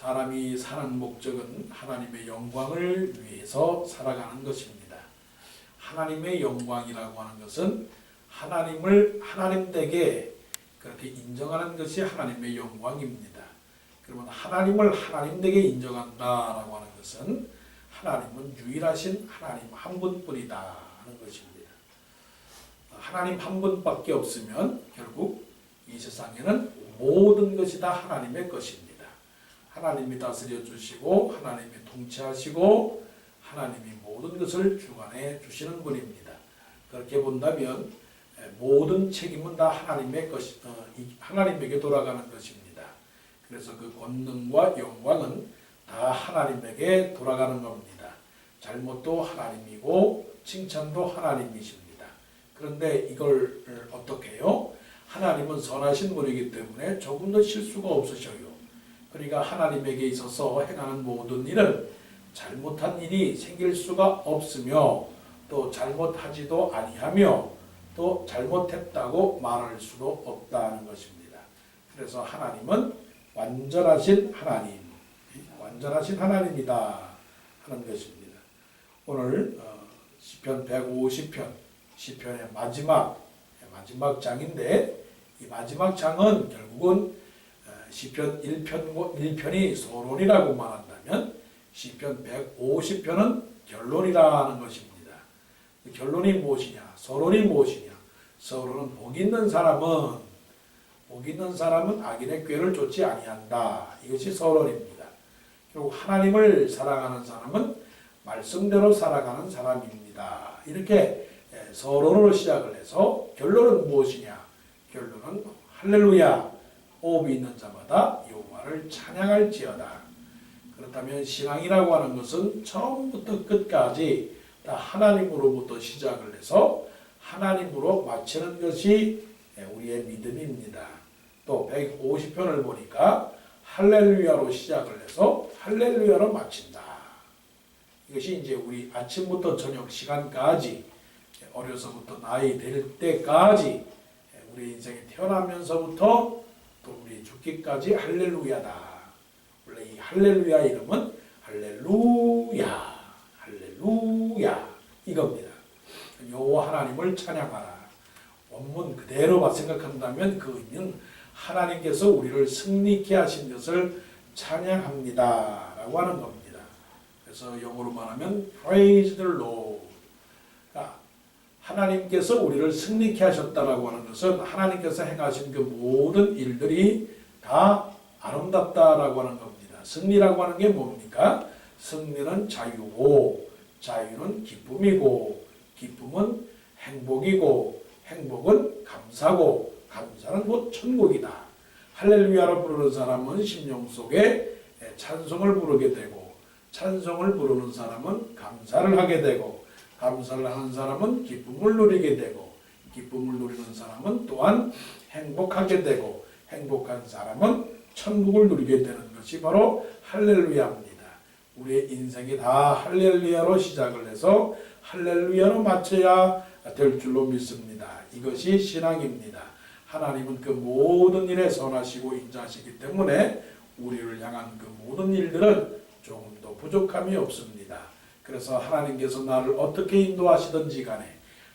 사람이 사는 목적은 하나님의 영광을 위해서 살아가는 것입니다. 하나님의 영광이라고 하는 것은 하나님을 하나님되게 그렇게 인정하는 것이 하나님의 영광입니다. 그러면 하나님을 하나님되게 인정한다라고 하는 것은 하나님은 유일하신 하나님 한 분뿐이다 하는 것입니다. 하나님 한 분밖에 없으면 결국 이 세상에는 모든 것이 다 하나님의 것입니다. 하나님이 다스려 주시고 하나님이 통치하시고 하나님이 모든 것을 주관해 주시는 분입니다. 그렇게 본다면 모든 책임은 다 하나님의 하나님에게 돌아가는 것입니다. 그래서 그 권능과 영광은 다 하나님에게 돌아가는 겁니다. 잘못도 하나님이고 칭찬도 하나님이십니다. 그런데 이걸 어떻게 해요? 하나님은 선하신 분이기 때문에 조금 더 실수가 없으셔요. 그러니까 하나님에게 있어서 행하는 모든 일은 잘못한 일이 생길 수가 없으며 또 잘못하지도 아니하며 또 잘못했다고 말할 수도 없다는 것입니다. 그래서 하나님은 완전하신 하나님, 완전하신 하나님이다 하는 것입니다. 오늘 시편 150편, 시편의 마지막 장인데 이 마지막 장은 결국은 시편 1편이 서론이라고 말한다면 시편 150편은 결론이라는 것입니다. 결론이 무엇이냐? 서론이 무엇이냐? 서론은 복 있는 사람은 악인의 꾀를 쫓지 아니한다. 이것이 서론입니다. 결국 하나님을 사랑하는 사람은 말씀대로 살아가는 사람입니다. 이렇게 서론으로 시작을 해서 결론은 무엇이냐? 결론은 할렐루야, 호흡이 있는 자마다 여호와를 찬양할지어다. 그렇다면 신앙이라고 하는 것은 처음부터 끝까지 다 하나님으로부터 시작을 해서 하나님으로 마치는 것이 우리의 믿음입니다. 또 150편을 보니까 할렐루야로 시작을 해서 할렐루야로 마친다. 이것이 이제 우리 아침부터 저녁 시간까지 어려서부터 나이 될 때까지 우리 인생에 태어나면서부터 또 우리 죽기까지 할렐루야다. 원래 이 할렐루야 이름은 할렐루야 이겁니다. 여호와 하나님을 찬양하라. 원문 그대로 생각한다면 그 의미는 하나님께서 우리를 승리케 하신 것을 찬양합니다 라고 하는 겁니다. 그래서 영어로 말하면 Praise the Lord. 그러니까 하나님께서 우리를 승리케 하셨다라고 하는 것은 하나님께서 행하신 그 모든 일들이 다 아름답다라고 하는 겁니다. 승리라고 하는 게 뭡니까? 승리는 자유고 자유는 기쁨이고 기쁨은 행복이고 행복은 감사고 감사는 곧 천국이다. 할렐루야로 부르는 사람은 심령 속에 찬송을 부르게 되고 찬송을 부르는 사람은 감사를 하게 되고 감사를 하는 사람은 기쁨을 누리게 되고 기쁨을 누리는 사람은 또한 행복하게 되고 행복한 사람은 천국을 누리게 되는 것이 바로 할렐루야입니다. 우리의 인생이 다 할렐루야로 시작을 해서 할렐루야로 마쳐야 될 줄로 믿습니다. 이것이 신앙입니다. 하나님은 그 모든 일에 선하시고 인자하시기 때문에 우리를 향한 그 모든 일들은 조금도 부족함이 없습니다. 그래서 하나님께서 나를 어떻게 인도하시든지 간에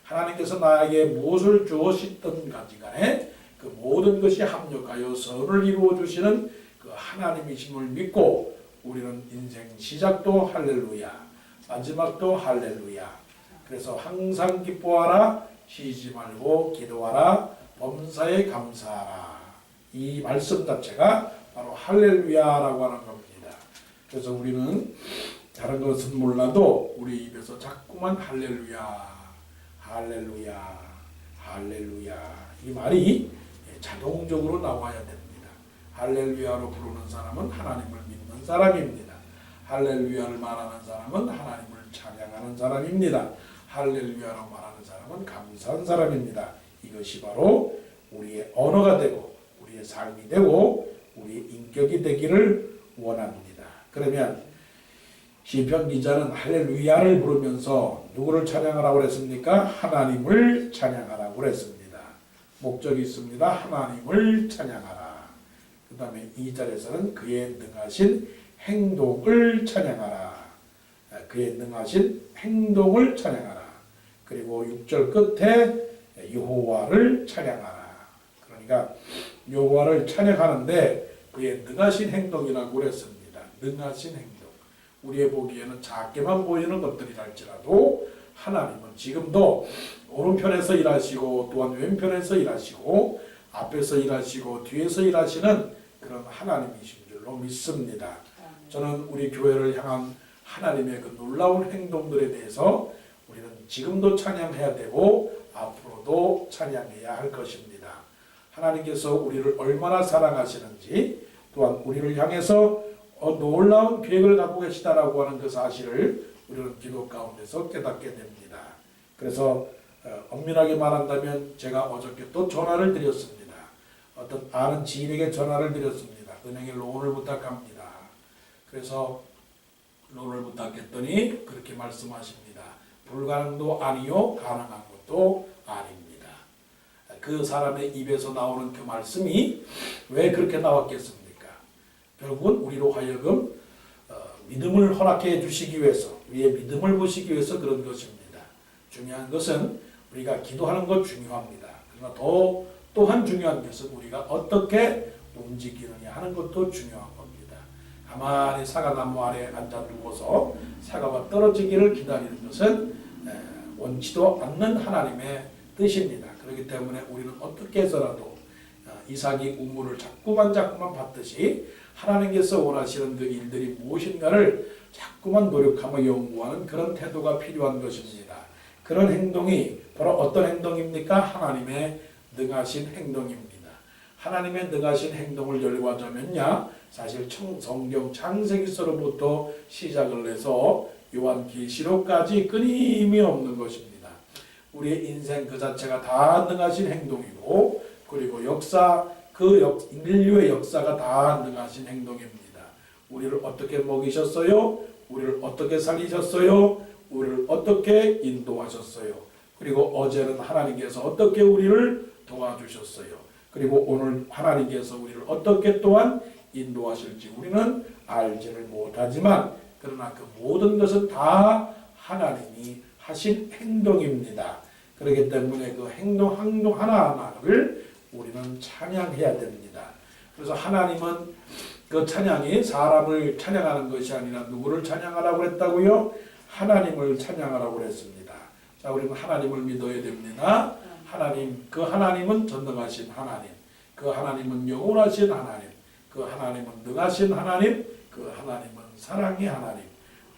하나님께서 나에게 무엇을 주시든 간에 그 모든 것이 합력하여 선을 이루어 주시는 그 하나님이심을 믿고 우리는 인생 시작도 할렐루야, 마지막도 할렐루야. 그래서 항상 기뻐하라, 쉬지 말고 기도하라, 범사에 감사하라. 이 말씀 자체가 바로 할렐루야라고 하는 겁니다. 그래서 우리는 다른 것은 몰라도 우리 입에서 자꾸만 할렐루야, 할렐루야, 할렐루야 이 말이 자동적으로 나와야 됩니다. 할렐루야로 부르는 사람은 하나님을 믿는 사람입니다. 할렐루야를 말하는 사람은 하나님을 찬양하는 사람입니다. 할렐루야로 말하는 사람은 감사한 사람입니다. 이것이 바로 우리의 언어가 되고 우리의 삶이 되고 우리의 인격이 되기를 원합니다. 그러면 시편 기자는 할렐루야를 부르면서 누구를 찬양하라고 그랬습니까? 하나님을 찬양하라고 그랬습니다. 목적이 있습니다. 하나님을 찬양하라. 그 다음에 2절에서는 그의 능하신 행동을 찬양하라. 그의 능하신 행동을 찬양하라. 그리고 6절 끝에 여호와를 찬양하라. 그러니까 여호와를 찬양하는데 그의 능하신 행동이라고 그랬습니다. 능하신 행동. 우리의 보기에는 작게만 보이는 것들이랄지라도 하나님은 지금도 오른편에서 일하시고 또한 왼편에서 일하시고 앞에서 일하시고 뒤에서 일하시는 그런 하나님이신 줄로 믿습니다. 저는 우리 교회를 향한 하나님의 그 놀라운 행동들에 대해서 우리는 지금도 찬양해야 되고 앞으로도 찬양해야 할 것입니다. 하나님께서 우리를 얼마나 사랑하시는지 또한 우리를 향해서 놀라운 계획을 갖고 계시다라고 하는 그 사실을 우리는 기도 가운데서 깨닫게 됩니다. 그래서 엄밀하게 말한다면 제가 어저께 또 전화를 드렸습니다. 어떤 아는 지인에게 전화를 드렸습니다. 은행에 론을 부탁합니다. 그래서 론을 부탁했더니 그렇게 말씀하십니다. 불가능도 아니요 가능한 것도 아닙니다. 그 사람의 입에서 나오는 그 말씀이 왜 그렇게 나왔겠습니까? 결국은 우리로 하여금 믿음을 허락해 주시기 위해서, 우리의 믿음을 보시기 위해서 그런 것입니다. 중요한 것은 우리가 기도하는 것 중요합니다. 그러나 또한 중요한 것은 우리가 어떻게 움직이느냐 하는 것도 중요한 겁니다. 가만히 사과나무 아래 앉아 두고서 사과가 떨어지기를 기다리는 것은 원치도 않는 하나님의 뜻입니다. 그렇기 때문에 우리는 어떻게 해서라도 이삭이 우물을 자꾸만 받듯이 하나님께서 원하시는 그 일들이 무엇인가를 자꾸만 노력하며 연구하는 그런 태도가 필요한 것입니다. 그런 행동이 바로 어떤 행동입니까? 하나님의 능하신 행동입니다. 하나님의 능하신 행동을 열거하자면야 사실 성경 창세기서로부터 시작을 해서 요한계시록까지 끊임이 없는 것입니다. 우리의 인생 그 자체가 다 능하신 행동이고 그리고 인류의 역사가 다 능하신 행동입니다. 우리를 어떻게 먹이셨어요? 우리를 어떻게 살리셨어요? 우리를 어떻게 인도하셨어요? 그리고 어제는 하나님께서 어떻게 우리를 도와주셨어요? 그리고 오늘 하나님께서 우리를 어떻게 또한 인도하실지 우리는 알지를 못하지만 그러나 그 모든 것은 다 하나님이 하신 행동입니다. 그렇기 때문에 그 행동 하나하나를 우리는 찬양해야 됩니다. 그래서 하나님은 그 찬양이 사람을 찬양하는 것이 아니라 누구를 찬양하라고 했다고요? 하나님을 찬양하라고 그랬습니다. 자, 우리는 하나님을 믿어야 됩니다. 그 하나님은 전능하신 하나님, 그 하나님은 영원하신 하나님, 그 하나님은 능하신 하나님, 그 하나님은 사랑의 하나님.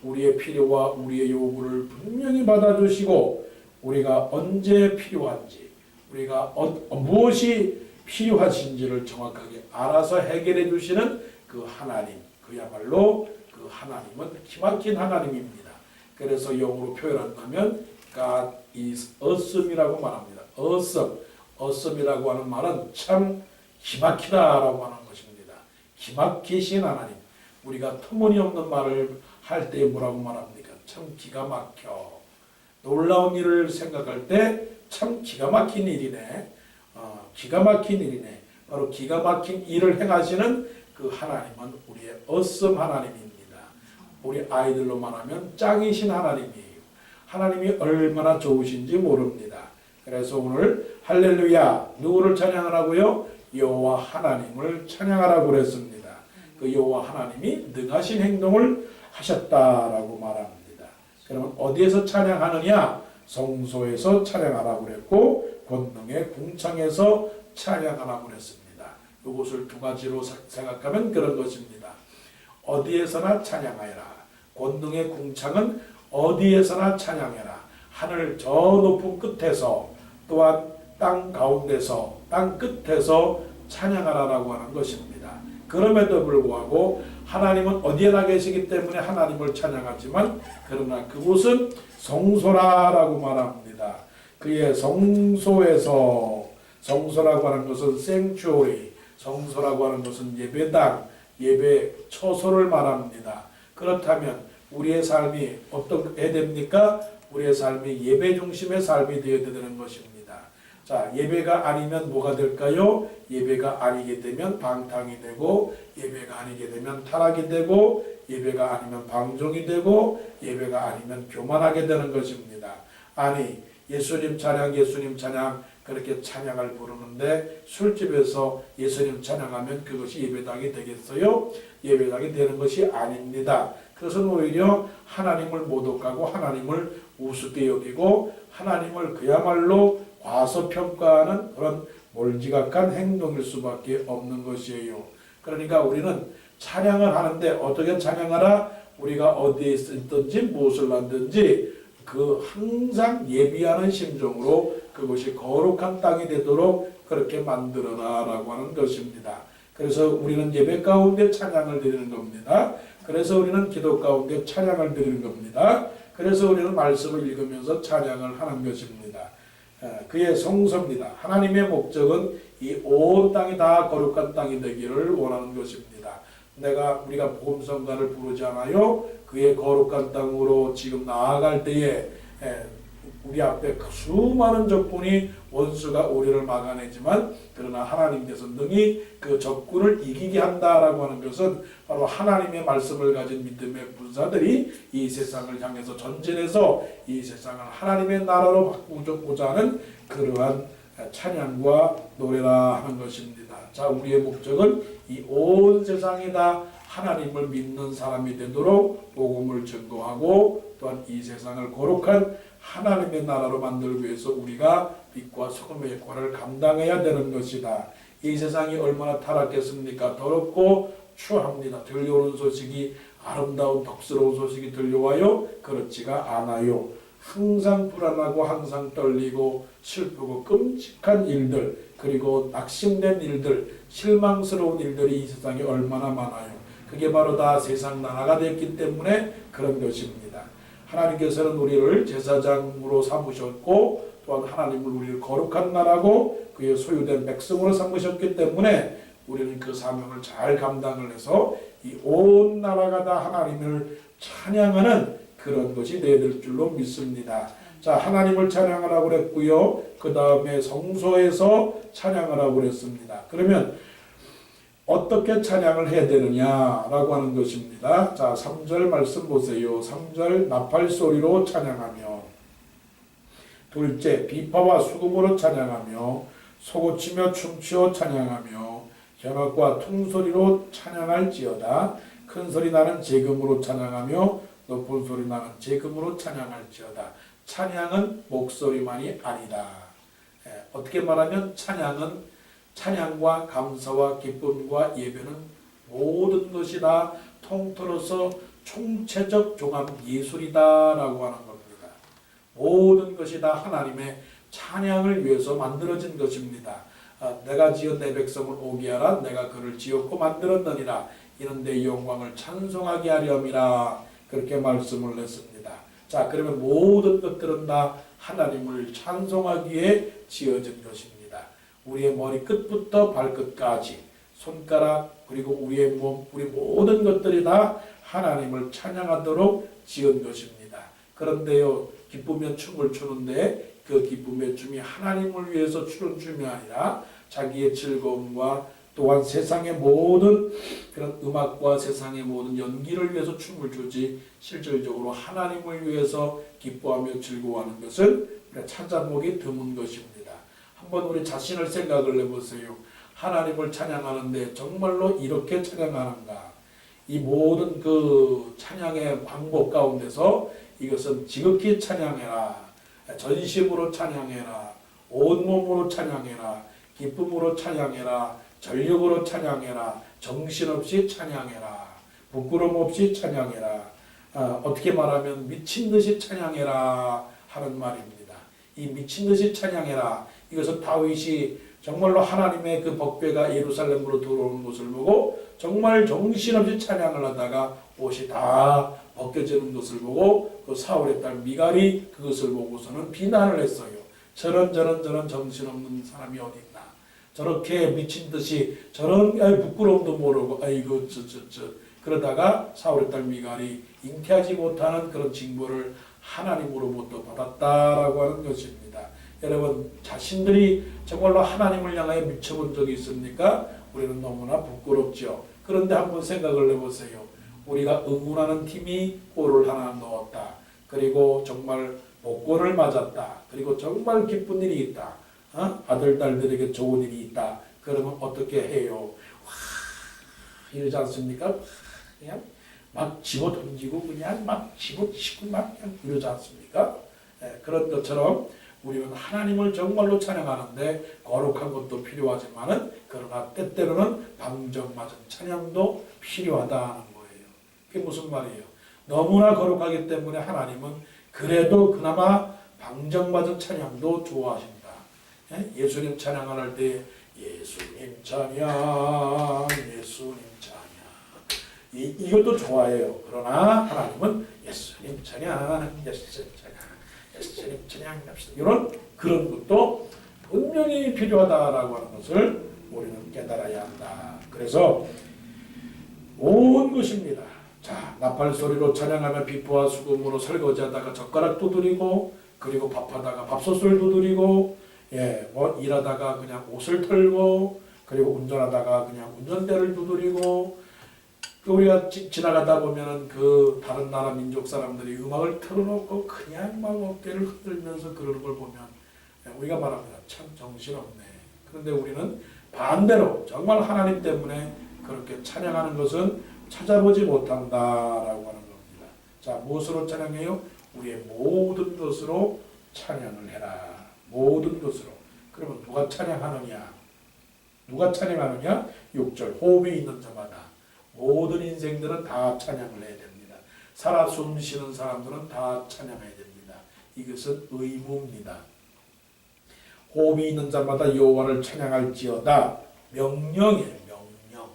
우리의 필요와 우리의 요구를 분명히 받아주시고 우리가 언제 필요한지 우리가 무엇이 필요하신지를 정확하게 알아서 해결해 주시는 그 하나님, 그야말로 그 하나님은 기막힌 하나님입니다. 그래서 영어로 표현한다면 God is awesome이라고 말합니다. awesome이라고 하는 말은 참 기막히다라고 하는 것입니다. 기막히신 하나님. 우리가 터무니없는 말을 할 때 뭐라고 말합니까? 참 기가 막혀. 놀라운 일을 생각할 때 참 기가 막힌 일이네. 기가 막힌 일이네. 바로 기가 막힌 일을 행하시는 그 하나님은 우리의 awesome 하나님입니다. 우리 아이들로 말하면 짱이신 하나님이에요. 하나님이 얼마나 좋으신지 모릅니다. 그래서 오늘 할렐루야 누구를 찬양하라고요? 여호와 하나님을 찬양하라고 그랬습니다. 그 여호와 하나님이 능하신 행동을 하셨다라고 말합니다. 그러면 어디에서 찬양하느냐? 성소에서 찬양하라고 그랬고 권능의 궁창에서 찬양하라고 그랬습니다. 이것을 두 가지로 생각하면 그런 것입니다. 어디에서나 찬양하여라. 권능의 궁창은 어디에서나 찬양해라. 하늘 저 높은 끝에서 또한 땅 가운데서 땅 끝에서 찬양하라라고 하는 것입니다. 그럼에도 불구하고 하나님은 어디에나 계시기 때문에 하나님을 찬양하지만 그러나 그곳은 성소라라고 말합니다. 그의 성소에서 성소라고 하는 것은 sanctuary, 성소라고 하는 것은 예배당, 예배 처소를 말합니다. 그렇다면 우리의 삶이 어떻게 됩니까? 우리의 삶이 예배 중심의 삶이 되어야 되는 것입니다. 자, 예배가 아니면 뭐가 될까요? 예배가 아니게 되면 방탕이 되고, 예배가 아니게 되면 타락이 되고, 예배가 아니면 방종이 되고, 예배가 아니면 교만하게 되는 것입니다. 아니, 예수님 찬양, 예수님 찬양 그렇게 찬양을 부르는데 술집에서 예수님 찬양하면 그것이 예배당이 되겠어요? 예배당이 되는 것이 아닙니다. 그것은 오히려 하나님을 모독하고 하나님을 우습게 여기고 하나님을 그야말로 과소평가하는 그런 몰지각한 행동일 수밖에 없는 것이에요. 그러니까 우리는 찬양을 하는데 어떻게 찬양하라? 우리가 어디에 있든지 무엇을 하든지 그 항상 예비하는 심정으로 그것이 거룩한 땅이 되도록 그렇게 만들어라 라고 하는 것입니다. 그래서 우리는 예배 가운데 찬양을 드리는 겁니다. 그래서 우리는 기도 가운데 찬양을 드리는 겁니다. 그래서 우리는 말씀을 읽으면서 찬양을 하는 것입니다. 그의 성소입니다. 하나님의 목적은 이 온 땅이 다 거룩한 땅이 되기를 원하는 것입니다. 우리가 복음성가를 부르지 않아요? 그의 거룩한 땅으로 지금 나아갈 때에 우리 앞에 수많은 적군이 원수가 우리를 막아내지만 그러나 하나님께서 능히 그 적군을 이기게 한다라고 하는 것은 바로 하나님의 말씀을 가진 믿음의 군사들이 이 세상을 향해서 전진해서 이 세상을 하나님의 나라로 바꾸고자 하는 그러한 찬양과 노래라 하는 것입니다. 자, 우리의 목적은 이 온 세상이 다 하나님을 믿는 사람이 되도록 복음을 증거하고 또한 이 세상을 거룩한 하나님의 나라로 만들기 위해서 우리가 빛과 소금의 역할을 감당해야 되는 것이다. 이 세상이 얼마나 타락했습니까? 더럽고 추합니다. 들려오는 소식이 아름다운 덕스러운 소식이 들려와요? 그렇지가 않아요. 항상 불안하고 항상 떨리고 슬프고 끔찍한 일들 그리고 낙심된 일들 실망스러운 일들이 이 세상에 얼마나 많아요. 그게 바로 다 세상 나라가 됐기 때문에 그런 것입니다. 하나님께서는 우리를 제사장으로 삼으셨고 또한 하나님을 우리를 거룩한 나라고 그의 소유된 백성으로 삼으셨기 때문에 우리는 그 사명을 잘 감당을 해서 이 온 나라가 다 하나님을 찬양하는 그런 것이 되어질 줄로 믿습니다. 자, 하나님을 찬양하라고 그랬고요. 그 다음에 성소에서 찬양하라고 그랬습니다. 그러면 어떻게 찬양을 해야 되느냐라고 하는 것입니다. 자, 3절 말씀 보세요. 3절 나팔소리로 찬양하며 둘째 비파와 수금으로 찬양하며 소고치며 춤추어 찬양하며 현악과 퉁소리로 찬양할지어다. 큰 소리 나는 재금으로 찬양하며 높은 소리 나는 재금으로 찬양할지어다. 찬양은 목소리만이 아니다. 어떻게 말하면 찬양과 감사와 기쁨과 예배는 모든 것이 다 통틀어서 총체적 종합 예술이다라고 하는 겁니다. 모든 것이 다 하나님의 찬양을 위해서 만들어진 것입니다. 내가 지은 내 백성을 오게 하라. 내가 그를 지었고 만들었느니라. 이는 내 영광을 찬송하게 하렴이라. 그렇게 말씀을 했습니다. 자, 그러면 모든 것들은 다 하나님을 찬송하기에 지어진 것입니다. 우리의 머리 끝부터 발끝까지 손가락 그리고 우리의 몸 우리 모든 것들이 다 하나님을 찬양하도록 지은 것입니다. 그런데요 기쁘면 춤을 추는데 그 기쁨의 춤이 하나님을 위해서 추는 춤이 아니라 자기의 즐거움과 또한 세상의 모든 그런 음악과 세상의 모든 연기를 위해서 춤을 추지 실질적으로 하나님을 위해서 기뻐하며 즐거워하는 것을 찾아보기 드문 것입니다. 한번 우리 자신을 생각을 해보세요. 하나님을 찬양하는데 정말로 이렇게 찬양하는가? 이 모든 그 찬양의 방법 가운데서 이것은 지극히 찬양해라, 전심으로 찬양해라, 온몸으로 찬양해라, 기쁨으로 찬양해라, 전력으로 찬양해라, 정신없이 찬양해라, 부끄럼 없이 찬양해라, 어떻게 말하면 미친듯이 찬양해라 하는 말입니다. 이 미친듯이 찬양해라, 이것은 다윗이 정말로 하나님의 그 법궤가 예루살렘으로 들어오는 것을 보고 정말 정신없이 찬양을 하다가 옷이 다 벗겨지는 것을 보고 그 사울의 딸 미갈이 그것을 보고서는 비난을 했어요. 저런 정신없는 사람이 어디 있나? 저렇게 미친 듯이 저런 부끄러움도 모르고 아이고 그러다가 사울의 딸 미갈이 잉태하지 못하는 그런 징벌을 하나님으로부터 받았다라고 하는 것입니다. 여러분 자신들이 정말로 하나님을 향하여 미쳐본 적이 있습니까? 우리는 너무나 부끄럽죠. 그런데 한번 생각을 해보세요. 우리가 응원하는 팀이 골을 하나 넣었다. 그리고 정말 복권을 맞았다. 그리고 정말 기쁜 일이 있다. 아들, 딸들에게 좋은 일이 있다. 그러면 어떻게 해요? 와, 이러지 않습니까? 그냥 막 집어 던지고 그냥 막 집어치고 막 그냥 이러지 않습니까? 그런 것처럼 우리는 하나님을 정말로 찬양하는데 거룩한 것도 필요하지만은 그러나 때때로는 방정맞은 찬양도 필요하다는 거예요. 그게 무슨 말이에요? 너무나 거룩하기 때문에 하나님은 그래도 그나마 방정맞은 찬양도 좋아하신다. 예수님 찬양할 때 예수님 찬양, 예수님 찬양 이것도 좋아해요. 그러나 하나님은 예수님 찬양, 예수님 찬양, 예수님 찬양 이런 그런 것도 분명히 필요하다라고 하는 것을 우리는 깨달아야 한다. 그래서 온 것입니다. 자, 나팔 소리로 찬양하며 비포와 수금으로 설거지하다가 젓가락 두드리고 그리고 밥하다가 밥솥을 두드리고 뭐 일하다가 그냥 옷을 털고 그리고 운전하다가 그냥 운전대를 두드리고 우리가 지나가다 보면은 그 다른 나라 민족 사람들이 음악을 틀어놓고 그냥 막 어깨를 흔들면서 그러는 걸 보면 우리가 말합니다. 참 정신없네. 그런데 우리는 반대로 정말 하나님 때문에 그렇게 찬양하는 것은 찾아보지 못한다라고 하는 겁니다. 자, 무엇으로 찬양해요? 우리의 모든 것으로 찬양을 해라. 모든 것으로. 그러면 누가 찬양하느냐? 누가 찬양하느냐? 6절 호흡이 있는 자마다 모든 인생들은 다 찬양을 해야 됩니다. 살아 숨쉬는 사람들은 다 찬양해야 됩니다. 이것은 의무입니다. 호흡이 있는 자마다 여호와를 찬양할지어다. 명령이에요. 명령.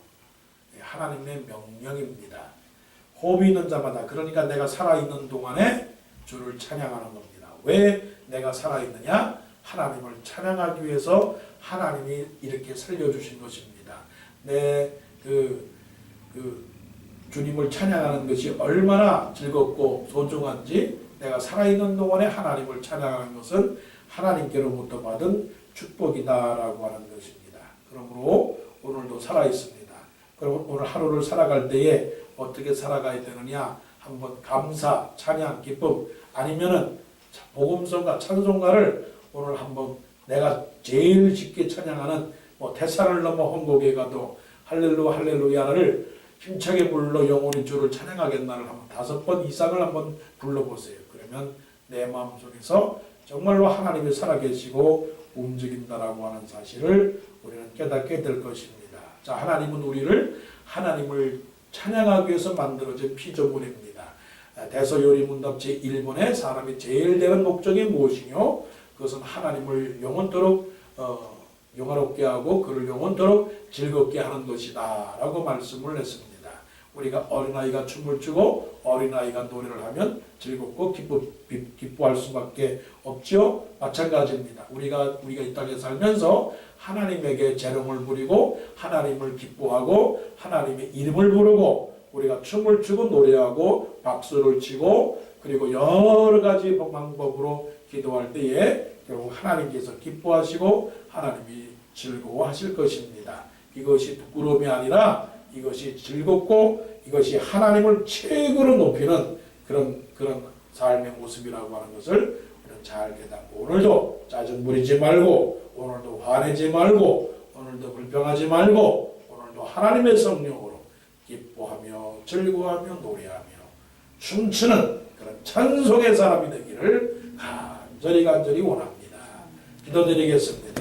하나님의 명령입니다. 호흡이 있는 자마다 그러니까 내가 살아있는 동안에 주를 찬양하는 겁니다. 왜 내가 살아있느냐? 하나님을 찬양하기 위해서 하나님이 이렇게 살려주신 것입니다. 내 주님을 찬양하는 것이 얼마나 즐겁고 소중한지 내가 살아있는 동안에 하나님을 찬양하는 것은 하나님께로부터 받은 축복이다라고 하는 것입니다. 그러므로 오늘도 살아있습니다. 그럼 오늘 하루를 살아갈 때에 어떻게 살아가야 되느냐? 한번 감사, 찬양, 기쁨 아니면은 복음성과 찬송가를 오늘 한번 내가 제일 쉽게 찬양하는 태산을 넘어 홍곡에 가도 할렐루야 할렐루야를 힘차게 불러 영원히 주를 찬양하겠나를 한번 5번 이상을 한번 불러보세요. 그러면 내 마음속에서 정말로 하나님이 살아계시고 움직인다라고 하는 사실을 우리는 깨닫게 될 것입니다. 자, 하나님은 우리를 하나님을 찬양하기 위해서 만들어진 피조물입니다. 대서요리문답 제1번에 사람이 제일 되는 목적이 무엇이뇨? 그것은 하나님을 영원토록 영화롭게 하고 그를 영원토록 즐겁게 하는 것이다 라고 말씀을 했습니다. 우리가 어린아이가 춤을 추고 어린아이가 노래를 하면 즐겁고 기뻐할 수밖에 없죠. 마찬가지입니다. 우리가 이 땅에 살면서 하나님에게 재롱을 부리고 하나님을 기뻐하고 하나님의 이름을 부르고 우리가 춤을 추고 노래하고 박수를 치고 그리고 여러 가지 방법으로 기도할 때에 결국 하나님께서 기뻐하시고 하나님이 즐거워하실 것입니다. 이것이 부끄러움이 아니라 이것이 즐겁고 이것이 하나님을 최고로 높이는 그런 삶의 모습이라고 하는 것을 우리는 잘 깨닫고 오늘도 짜증 부리지 말고 오늘도 화내지 말고 오늘도 불평하지 말고 오늘도 하나님의 성령으로 기뻐하며 즐거워하며 노래하며 춤추는 그런 찬송의 사람이 되기를 간절히 원합니다. 기도드리겠습니다.